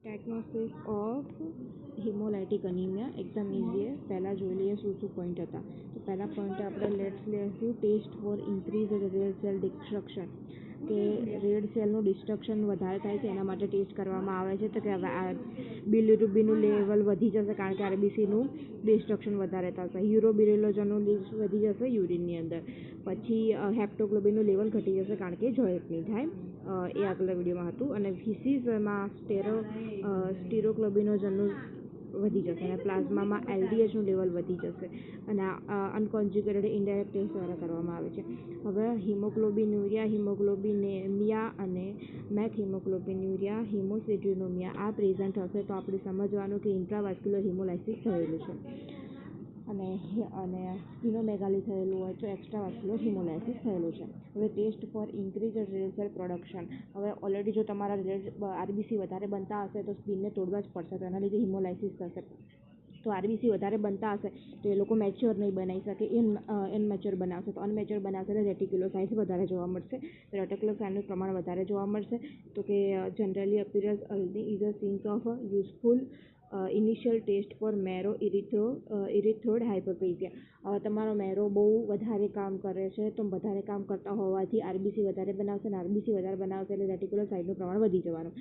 Diagnosis of હિમોલાઇટિક અનિમિયા એકદમ easy છે. પહેલાં જોઈ લઈએ શું શું પોઈન્ટ હતા. તો પહેલા પોઈન્ટ આપણે લેટ્સ લેશું test for increase red cell destruction, કે રેડ સેલનું ડિસ્ટ્રક્શન વધારે થાય છે એના માટે ટેસ્ટ કરવામાં આવે છે. તો કે બિલિરુબિનનું લેવલ વધી જશે કારણ કે આરબીસીનું ડિસ્ટ્રક્શન વધારે થશે. યુરોબિલિલોજનનું વધી જશે યુરિનની અંદર. પછી હેપ્ટોગ્લોબિનનું લેવલ ઘટી જશે કારણ કે જોઈન્ટ નહીં થાય, એ આગલા વિડીયોમાં હતું. અને ફિસીસમાં સ્ટીરોગ્લોબિનોજનનું વધી જશે અને પ્લાઝમામાં એલડીએચનું લેવલ વધી જશે. અને અનકોન્જ્યુગેટેડ ઇનડાયરેક્ટ ટેસ્ટ દ્વારા કરવામાં આવે છે. હવે હિમોગ્લોબિન્યુરિયા, હિમોગ્લોબિનેમિયા અને મેથ હિમોગ્લોબિન્યુરિયા, હિમોસિડ્યુનોમિયા આ પ્રેઝન્ટ હશે તો આપણે સમજવાનું કે ઇન્ટ્રાવાસ્ક્યુલર હિમોલાઇસિસ થયેલું છે. અને સ્પિનોમેગાલી થયેલું હોય તો એક્સ્ટ્રાવાસ્ક્યુલર હિમોલાઇસિસ થયેલું છે. હવે test for increase red cell production. હવે ઓલરેડી જો તમારા આરબીસી વધારે બનતા હશે તો સ્પિનને તોડવા જ પડશે, તો એના લીધે હિમોલાઇસિસ થશે. તો આરબીસી વધારે બનતા હશે તો એ લોકો મેચ્યોર નહીં બનાવી શકે, ઇનમેચ્યોર બનાવશે. તો અનમેચ્યોર બનાવશે એટલે રેટિક્યુલોસાઇટ્સ વધારે જોવા મળશે. રેટિક્યુલોસાઇટનું પ્રમાણ વધારે જોવા મળશે. તો કે generally appearance is a sense of useful initial test for marrow erythroid hyperplasia. તમારો મેરો બહુ વધારે કામ કરે છે, તો વધારે કામ કરતા હોવાથી આરબીસી વધારે બનાવશે અને આરબીસી વધારે બનાવશે એટલે રેટિક્યુલોસાઇટનું પ્રમાણ વધી જવાનું.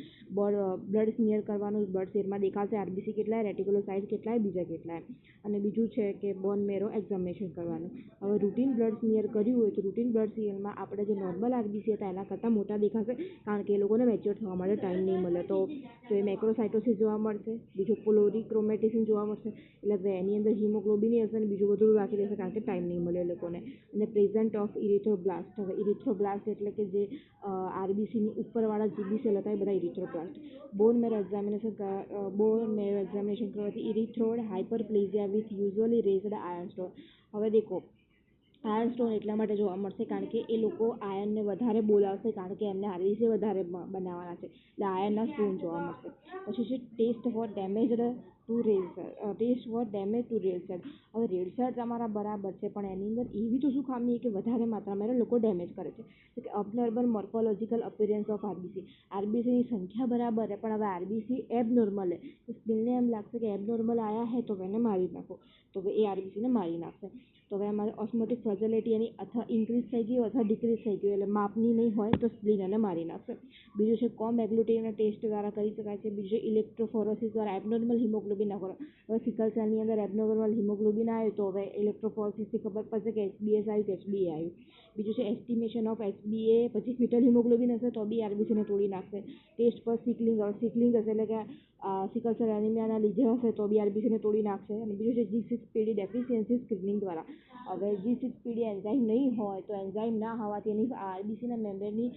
બ્લડ સ્મિયર કરવાનું, બ્લડ શેરમાં દેખાશે આરબીસી કેટલાય, રેટિક્યુલોસાઇટ કેટલાય, બીજા કેટલાય. અને બીજું છે કે બોન મેરો એક્ઝામિનેશન કરવાનું. હવે રૂટીન બ્લડ સ્મિયર કર્યું હોય તો રૂટીન બ્લડ સ્મિયરમાં આપણે જે નોર્મલ આરબીસી હતા એના કરતાં મોટા દેખાશે કારણ કે એ લોકોને મેચ્યોર થવા માટે ટાઈમ નહીં મળે. તો એ મેક્રોસાઇટોસિસ જોવા મળશે. બીજું પોલિક્રોમેટિસિન જોવા મળશે એટલે એની અંદર હિમોગ્લોબિન હશે અને બીજું બધું બાકી રહેશે કારણ કે ટાઈમ નહીં મળે એ લોકોને. અને પ્રેઝન્ટ ઓફ ઇરિથ્રોબ્લાસ્ટ. હવે ઇરિથ્રોબ્લાસ્ટ એટલે કે જે આરબીસીની ઉપરવાળા જે બી સેલ હતા એ બધા ઇરિથ્રોબ્લાસ્ટ. બોન મેરો એક્ઝામિનેશન કરવાથી erythroid hyperplasia with usually raised iron stone. હવે દેખો આયર્ન સ્ટોન એટલા માટે જોવા મળશે કારણ કે એ લોકો આયર્નને વધારે બોલાવશે કારણ કે એમને આરબીસી વધારે બનાવવાના છે એટલે આયર્નના સ્ટોન જોવા મળશે. પછી છે test for damaged to red cell. Test for damage to red cell. હવે રેડ સેલ તમારા બરાબર છે પણ એની અંદર એવી તો શું ખામી કે વધારે માત્રામાં લોકો ડેમેજ કરે છે. કે અબનોર્મલ મોર્ફોલોજીકલ અપિયરન્સ ઓફ આરબીસી. આરબીસીની સંખ્યા બરાબર છે પણ હવે આરબીસી એબનોર્મલ છે તો સ્પિનને એમ લાગશે કે એબનોર્મલ આયા હે તો એને મારી નાખો, તો એ આરબીસીને મારી નાખશે. તો હવે અમારે ઓસ્મોટિક ફ્રેજિલિટી એની અથવા ઇન્ક્રીઝ થઈ ગઈ અથવા ડિક્રીઝ થઈ ગઈ એટલે માપની નહીં હોય તો સ્પ્લિન એને મારી નાખશે. બીજું છે કોમેગ્લુટેનના ટેસ્ટ દ્વારા કરી શકાય છે. બીજું છે ઇલેક્ટ્રોફોરેસિસ દ્વારા એબનોર્મલ હિમોગ્લોબિન નાખો. હવે સિકલ સેલની અંદર એબનોર્મલ હિમોગ્લોબિન આવ્યું તો હવે ઇલેક્ટ્રોફોરેસિસથી ખબર પડશે કે એચબીએસ આવ્યું કે એચબીએ આવ્યું. બીજું છે એસ્ટિમેશન ઓફ એચબીએ. પછી ફિટલ હિમોગ્લોબિન હશે તો બી આરબીસીને તોડી નાખશે. ટેસ્ટ પર સિકલિંગ. હવે સિકલિંગ હશે એટલે કે સિકલ સેલ એનિમિયાના લીધે હશે તો બી આરબીસીને તોડી નાખશે. અને બીજું છે G6PD ડેફિશિયન્સી સ્ક્રીનિંગ દ્વારા. હવે G6PD એન્ઝાઇમ નહીં હોય તો એન્ઝાઇમ ના હોવાથી એની આરબીસીના મેમ્બરની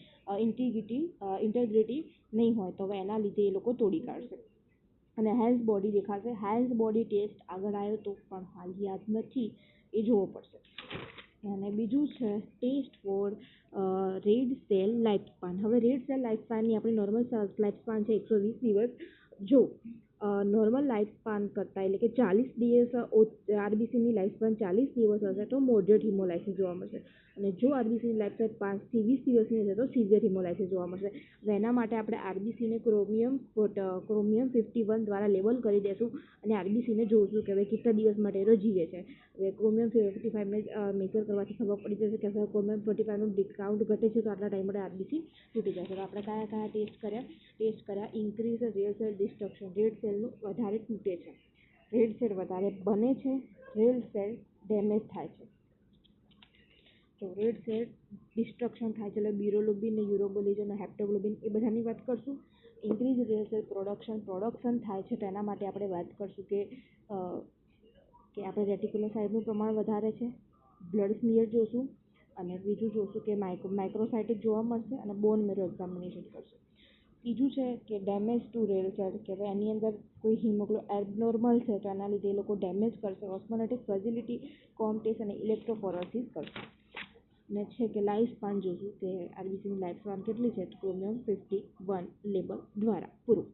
ઇન્ટિગ્રિટી નહીં હોય તો હવે એના લીધે એ લોકો તોડી કાઢશે. અને હેન્સ બોડી દેખાશે. હેન્સ બોડી ટેસ્ટ આગળ આવ્યો તો પણ હાલ યાદ નથી, એ જોવો પડશે. અને બીજું છે test for red cell life span. હવે રેડ સેલ લાઈફ સ્પાનની આપણી નોર્મલ લાઈફ સ્પાન છે 120 દિવસ. જો નોર્મલ લાઈફ સ્પાન કરતાં એટલે કે 40 દિવસ આરબીસીની લાઈફ સ્પાન 40 દિવસ હશે તો મોડરેટ હિમોલાઇસિસ જોવા મળશે. અને જો આરબીસીની લાઈફ સ્પાન 5 થી 20 દિવસની હશે તો સિવિયર હિમોલાઇસિસ જોવા મળશે. હવે એના માટે આપણે આરબીસીને ક્રોમિયમ 51 દ્વારા લેબલ કરી દઈશું અને આરબીસીને જોઈશું કે હવે કેટલા દિવસ માટે એ જીવે છે. હવે ક્રોમિયમ 55ને મેજર કરવાથી ખબર પડી જશે કે હવે ક્રોમિયમ 55નું ડિસ્કાઉન્ટ ઘટે છે તો આટલા ટાઈમ માટે આરબીસી તૂટી જશે. તો આપણે કયા ટેસ્ટ કર્યા increase red cell destruction. Red સેલનું વધારે તૂટે છે, રેડ સેલ વધારે બને છે, રેડ સેલ ડેમેજ થાય છે. તો રેડ સેલ ડિસ્ટ્રક્શન થાય છે એટલે બિલિરુબિન ને યુરોબિલિન ને હેપ્ટોગ્લોબિન એ બધાની વાત કરશું. ઇન્ક્રીઝ રેડ સેલ પ્રોડક્શન થાય છે તો એના માટે આપણે વાત કરશું કે આપણે રેટિક્યુલોસાઇટનું પ્રમાણ વધારે છે, બ્લડ સ્મિયર જોશું અને બીજું જોશું કે માઇક્રોસાઇટિક જોવા મળશે અને બોન મેરો એક્ઝામિનેશન કરશું. ત્રીજું છે કે ડેમેજ ટુ રેડ સેલ, કે ભાઈ એની અંદર કોઈ એબનોર્મલ છે તો એના લીધે એ લોકો ડેમેજ કરશે. ઓસ્મોટિક ફ્રેજિલિટી, કોમટેસ અને ઇલેક્ટ્રોફોરેસિસ કરશે. ને છે કે લાઈફ સ્પાન જોશું કે આરબીસીની લાઈફ સ્પાન કેટલી છે ક્રોમિયમ 51 લેબલ દ્વારા. પૂરું.